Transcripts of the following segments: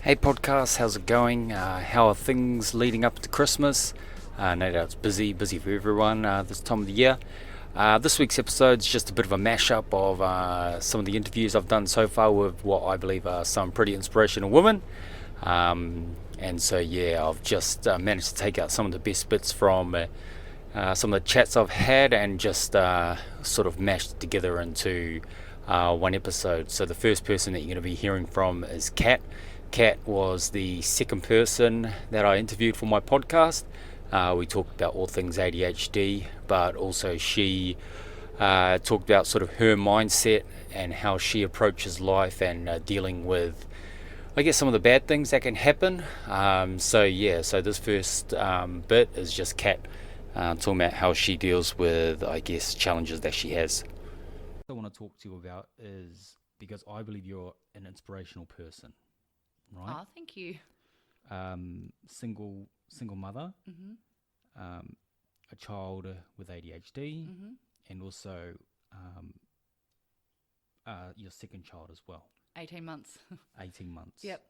Hey podcast, how's it going? How are things leading up to Christmas? No doubt it's busy for everyone this time of the year. This week's episode is just a bit of a mashup of some of the interviews I've done so far with what I believe are some pretty inspirational women. And so I've just managed to take out some of the best bits from some of the chats I've had and just sort of mashed it together into one episode. So the first person that you're going to be hearing from is Kat. Kat was the second person that I interviewed for my podcast. We talked about all things ADHD, but also she talked about sort of her mindset and how she approaches life and dealing with, I guess, some of the bad things that can happen. So this first bit is just Kat talking about how she deals with, I guess, challenges that she has. What I want to talk to you about is because I believe you're an inspirational person. Right. Oh, thank you. Single mother, a child with ADHD, and also your second child as well. 18 months. 18 months. Yep.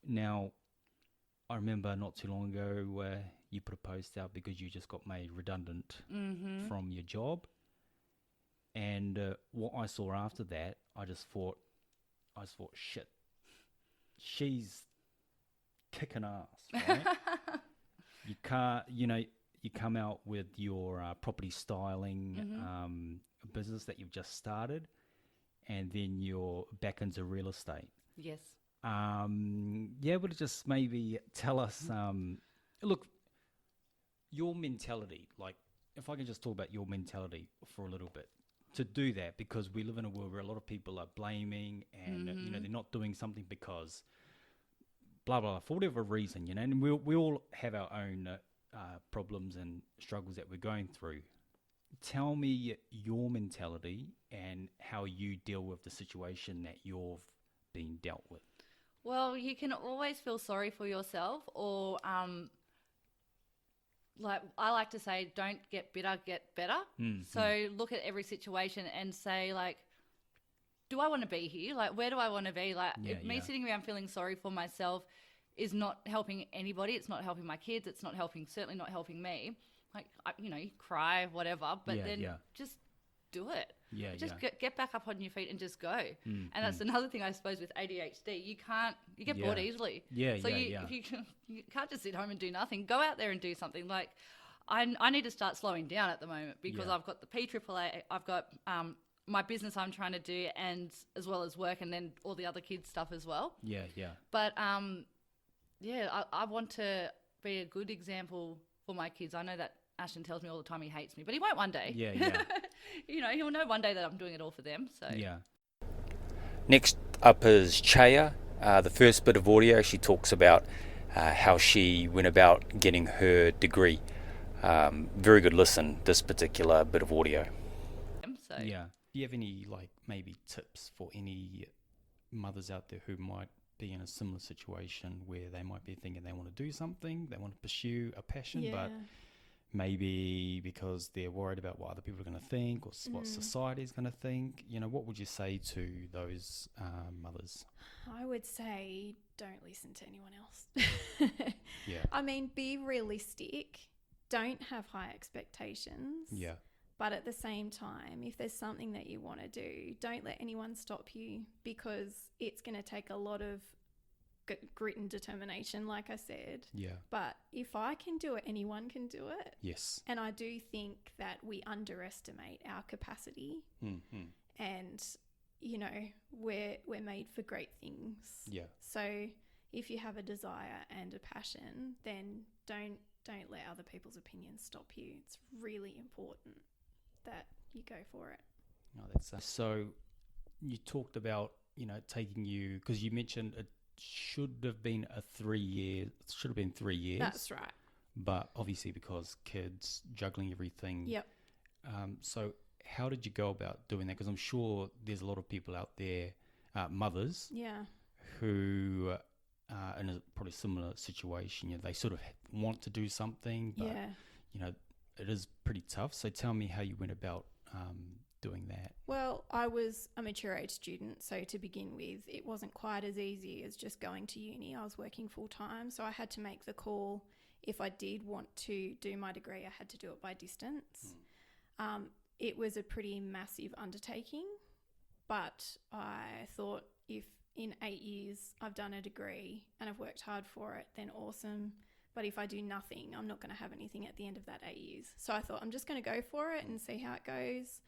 Now, I remember not too long ago where you put a post out because you just got made redundant from your job. And what I saw after that, I just thought, shit. She's kicking ass, right? You come out with your property styling business that you've just started, and then you're back into real estate. Yes. Able to just maybe tell us, look, your mentality, like if I can just talk about your mentality for a little bit. To do that, because we live in a world where a lot of people are blaming and they're not doing something because blah blah, for whatever reason, and we all have our own problems and struggles that we're going through. Tell me your mentality and how you deal with the situation that you've been dealt with. Well, you can always feel sorry for yourself, or like I like to say, don't get bitter, get better. So look at every situation and say, like, do I want to be here? Like, where do I want to be? Like, me sitting around feeling sorry for myself is not helping anybody. It's not helping my kids. It's not helping, certainly not helping me. Like, you cry, whatever, but just do it. Get back up on your feet and just go. And that's another thing, I suppose, with ADHD. You get bored easily. If you can't just sit home and do nothing. Go out there and do something. Like, I need to start slowing down at the moment because I've got the PAAA, I've got my business I'm trying to do, and as well as work, and then all the other kids stuff as well. But I want to be a good example for my kids. I know that Ashton tells me all the time he hates me, but he won't one day. He'll know one day that I'm doing it all for them. So Next up is Chaya. The first bit of audio, she talks about how she went about getting her degree. Very good listen, this particular bit of audio. So do you have any maybe tips for any mothers out there who might be in a similar situation where they might be thinking they want to do something, they want to pursue a passion, but maybe because they're worried about what other people are going to think or what society is going to think, what would you say to those mothers? I would say don't listen to anyone else. I mean, be realistic. Don't have high expectations. But at the same time, if there's something that you want to do, don't let anyone stop you, because it's going to take a lot of grit and determination, like I said. But if I can do it, anyone can do it. Yes. And I do think that we underestimate our capacity. And, we're made for great things. So if you have a desire and a passion, then don't let other people's opinions stop you. It's really important that you go for it. No, that's so. You talked about taking you, because you mentioned it should have been 3 years. It should have been 3 years. That's right. But obviously, because kids, juggling everything. So how did you go about doing that? Because I'm sure there's a lot of people out there, mothers, who are in a probably similar situation. They sort of want to do something, but it is pretty tough. So tell me how you went about doing that. Well, I was a mature age student, so to begin with, it wasn't quite as easy as just going to uni. I was working full time, so I had to make the call. If I did want to do my degree, I had to do it by distance. It was a pretty massive undertaking, but I thought if in 8 years I've done a degree and I've worked hard for it, then awesome. But if I do nothing, I'm not going to have anything at the end of that 8 years. So I thought I'm just going to go for it and see how it goes.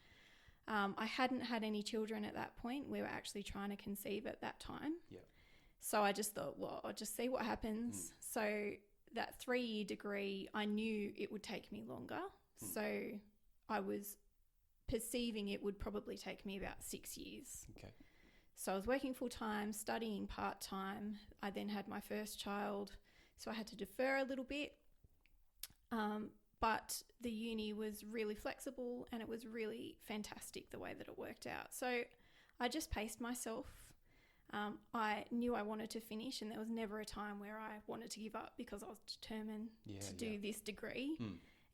I hadn't had any children at that point. We were actually trying to conceive at that time. Yeah. So I just thought, well, I'll just see what happens. So that 3-year degree, I knew it would take me longer. So I was perceiving it would probably take me about 6 years. Okay. So I was working full time, studying part time. I then had my first child. So I had to defer a little bit. But the uni was really flexible and it was really fantastic the way that it worked out. So I just paced myself. I knew I wanted to finish, and there was never a time where I wanted to give up because I was determined to do this degree.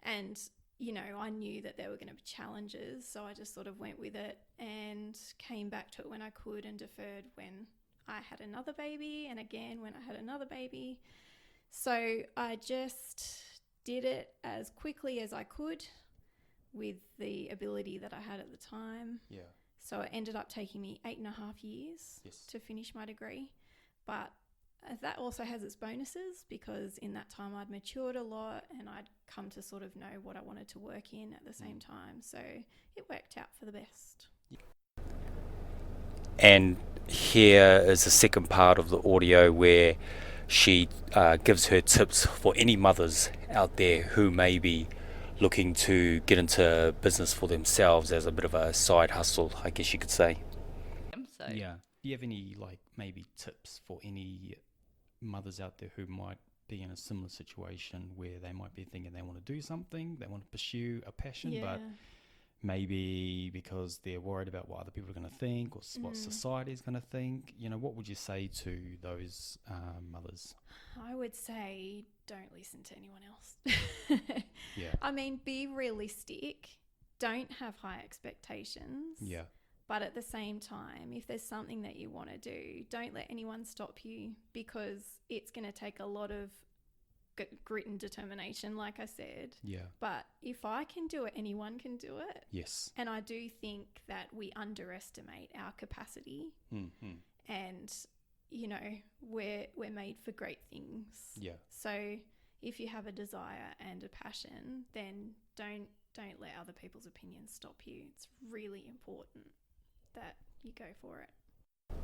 And, you know, I knew that there were going to be challenges. So I just sort of went with it and came back to it when I could and deferred when I had another baby, and again when I had another baby. So I just did it as quickly as I could with the ability that I had at the time. Yeah. So it ended up taking me 8.5 years to finish my degree. But that also has its bonuses, because in that time I'd matured a lot and I'd come to sort of know what I wanted to work in at the same time. So it worked out for the best. And here is the second part of the audio where she gives her tips for any mothers out there who may be looking to get into business for themselves as a bit of a side hustle, I guess you could say. Yeah. Do you have any, like, maybe tips for any mothers out there who might be in a similar situation where they might be thinking they want to do something, they want to pursue a passion, but maybe because they're worried about what other people are going to think or what society is going to think? You know, what would you say to those mothers? I would say don't listen to anyone else. I mean, be realistic. Don't have high expectations. Yeah. But at the same time, if there's something that you want to do, don't let anyone stop you, because it's going to take a lot of grit and determination, like I said. Yeah. But if I can do it, anyone can do it. Yes. And I do think that we underestimate our capacity. Mm-hmm. And, you know, we're made for great things. Yeah. So if you have a desire and a passion, then don't let other people's opinions stop you. It's really important that you go for it.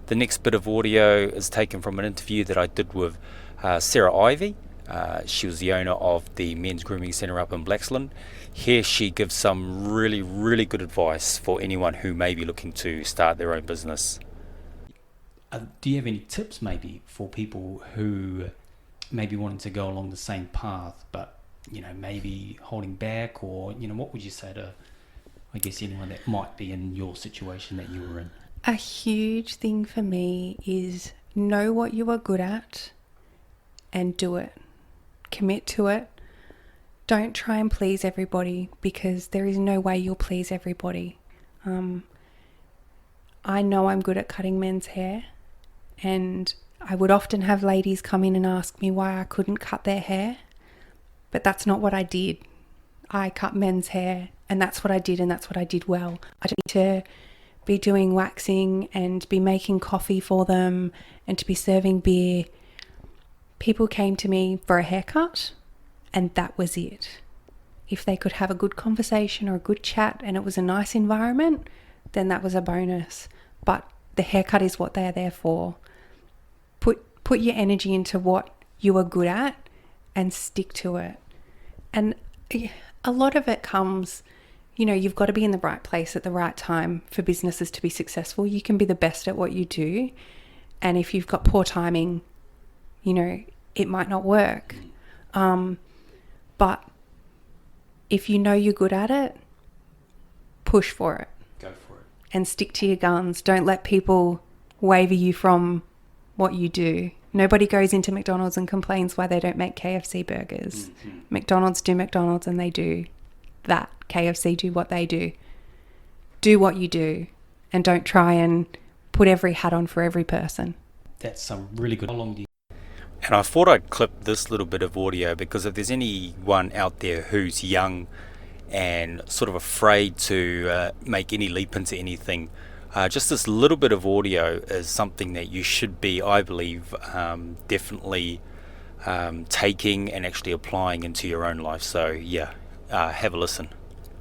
The next bit of audio is taken from an interview that I did with Sarah Ivy. She was the owner of the men's grooming centre up in Blaxland. Here she gives some really, really good advice for anyone who may be looking to start their own business. Do you have any tips maybe for people who maybe wanting to go along the same path, but, you know, maybe holding back, or, you know, what would you say to, I guess, anyone that might be in your situation that you were in? A huge thing for me is know what you are good at and do it. Commit to it. Don't try and please everybody, because there is no way you'll please everybody. I know I'm good at cutting men's hair, and I would often have ladies come in and ask me why I couldn't cut their hair, but that's not what I did. I cut men's hair, and that's what I did, and that's what I did well. I don't need to be doing waxing and be making coffee for them and to be serving beer. People came to me for a haircut, and that was it. If they could have a good conversation or a good chat and it was a nice environment, then that was a bonus. But the haircut is what they're there for. Put your energy into what you are good at and stick to it. And a lot of it comes, you know, you've got to be in the right place at the right time for businesses to be successful. You can be the best at what you do, and if you've got poor timing, you know, it might not work. But if you know you're good at it, push for it. Go for it. And stick to your guns. Don't let people waver you from what you do. Nobody goes into McDonald's and complains why they don't make KFC burgers. Mm-hmm. McDonald's do McDonald's, and they do that. KFC do what they do. Do what you do. and don't try and put every hat on for every person. That's some really good. How long do you? And I thought I'd clip this little bit of audio because if there's anyone out there who's young and sort of afraid to make any leap into anything, just this little bit of audio is something that you should be, I believe, definitely taking and actually applying into your own life. So yeah, have a listen.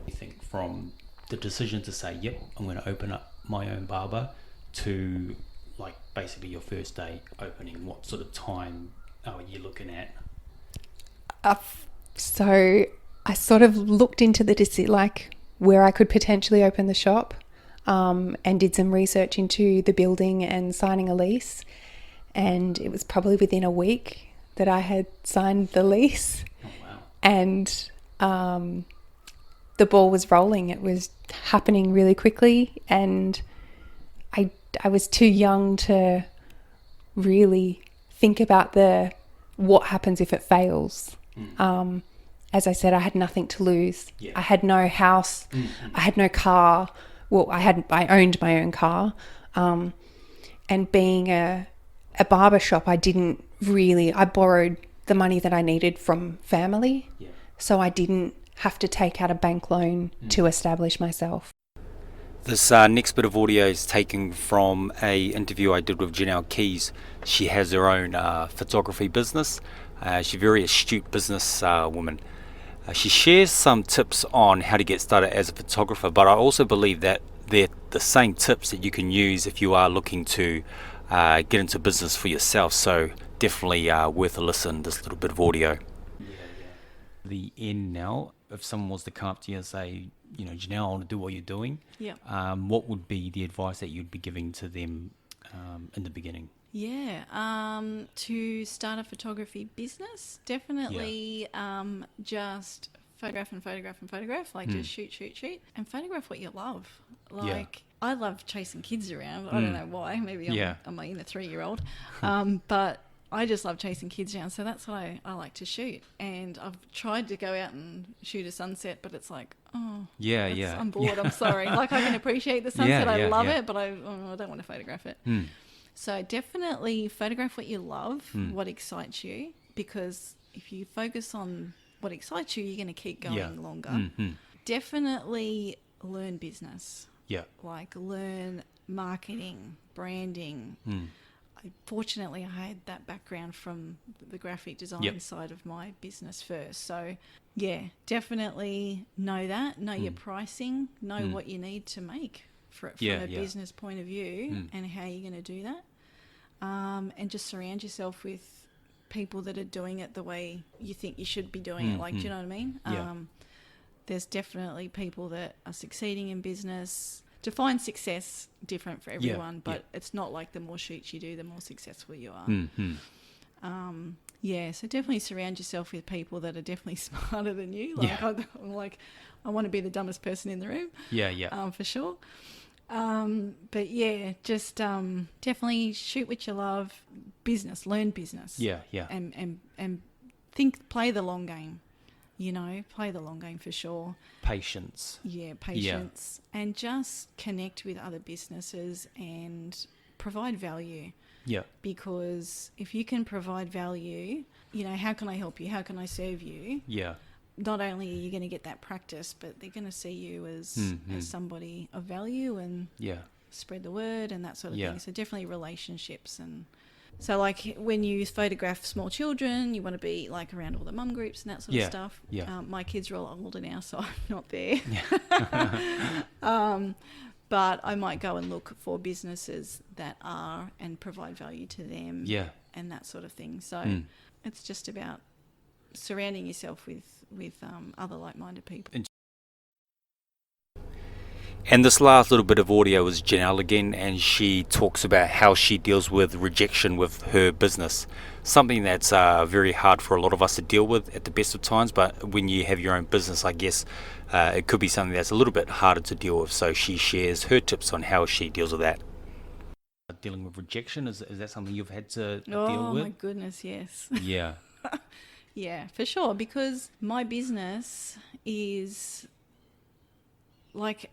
You think from the decision to say, yep, I'm going to open up my own barber, to like basically your first day opening, what sort of time are you looking at? So I sort of looked into like where I could potentially open the shop, and did some research into the building and signing a lease. And it was probably within a week that I had signed the lease. Oh, wow. And the ball was rolling. It was happening really quickly, and I was too young to really think about what happens if it fails. As I said, I had nothing to lose. Yeah. I had no house. I had no car. Well, I owned my own car. And being a barber shop, I borrowed the money that I needed from family. Yeah. So I didn't have to take out a bank loan to establish myself. This next bit of audio is taken from a interview I did with Janelle Keys. She has her own photography business. She's a very astute business woman. She shares some tips on how to get started as a photographer, but I also believe that they're the same tips that you can use if you are looking to get into business for yourself. So definitely worth a listen, this little bit of audio. The end now, if someone was to come up to you and say, Janelle, I want to do what you're doing, what would be the advice that you'd be giving to them in the beginning? To start a photography business, definitely just photograph, like just shoot, and photograph what you love. I love chasing kids around. I don't know why. Maybe I'm my inner 3-year-old. But I just love chasing kids around, so that's what I like to shoot. And I've tried to go out and shoot a sunset, but it's like, I'm bored. I'm sorry. Like, I can appreciate the sunset. I love it, but I don't want to photograph it. So definitely photograph what you love, what excites you, because if you focus on what excites you, you're going to keep going longer. Definitely learn business. Like, learn marketing, branding. Fortunately, I had that background from the graphic design side of my business first. So, definitely know that. Know your pricing. Know what you need to make from a business point of view and how you're going to do that. And just surround yourself with people that are doing it the way you think you should be doing it. Like, do you know what I mean? There's definitely people that are succeeding in business. Define success different for everyone, but it's not like the more shoots you do, the more successful you are. So definitely surround yourself with people that are definitely smarter than you. I want to be the dumbest person in the room. For sure. But just definitely shoot what you love. Business, learn business. And play the long game. Play the long game for sure. Patience. Patience. And just connect with other businesses and provide value. Because if you can provide value, how can I help you? How can I serve you? Not only are you going to get that practice, but they're going to see you as somebody of value and spread the word and that sort of thing. So definitely relationships. And so, like, when you photograph small children, you want to be like around all the mum groups and that sort of stuff. My kids are all older now, so I'm not there. But I might go and look for businesses that are and provide value to them and that sort of thing. So it's just about surrounding yourself with other like-minded people. And this last little bit of audio is Janelle again, and she talks about how she deals with rejection with her business. Something that's very hard for a lot of us to deal with at the best of times, but when you have your own business, I guess it could be something that's a little bit harder to deal with. So she shares her tips on how she deals with that. Dealing with rejection, is that something you've had to deal with? Oh my goodness, yes. Yeah, for sure, because my business is like,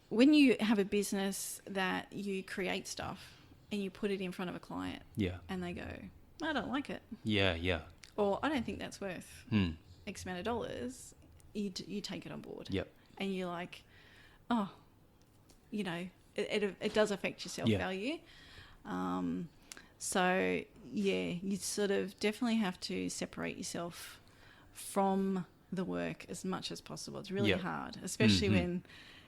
when you have a business that you create stuff and you put it in front of a client, and they go, I don't like it, or I don't think that's worth X amount of dollars, you take it on board, and you're like, oh, you know, it does affect your self-value. So you sort of definitely have to separate yourself from the work as much as possible. It's really hard, especially when,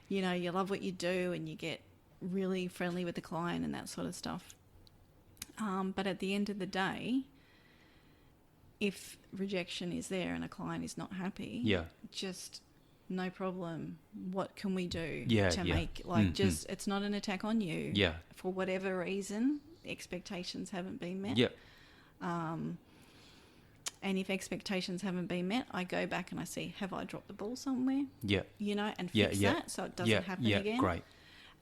you know, you love what you do and you get really friendly with the client and that sort of stuff. But at the end of the day, if rejection is there and a client is not happy, just no problem. What can we do to make, like, just, it's not an attack on you. For whatever reason, expectations haven't been met. And if expectations haven't been met, I go back and I see, have I dropped the ball somewhere? You know, and fix that so it doesn't happen again. Great.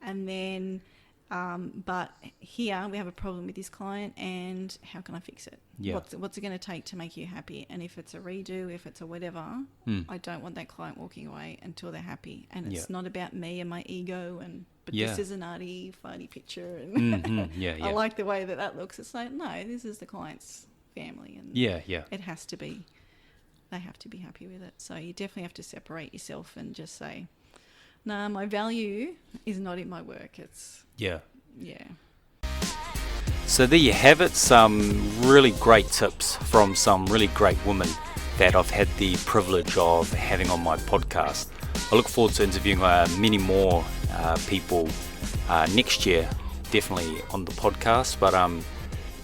And then, but here we have a problem with this client, and how can I fix it? What's it going to take to make you happy? And if it's a redo, if it's a whatever, I don't want that client walking away until they're happy. And it's not about me and my ego, but this is an arty, farty picture, and I like the way that looks. It's like, no, this is the client's family, and it has to be, they have to be happy with it. So you definitely have to separate yourself and just say, no, my value is not in my work. It's So there you have it, some really great tips from some really great women that I've had the privilege of having on my podcast. I look forward to interviewing many more people next year, definitely on the podcast. But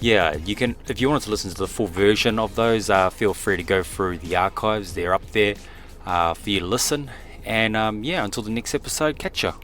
you can, if you wanted to listen to the full version of those, feel free to go through the archives. They're up there for you to listen. And until the next episode, catch ya.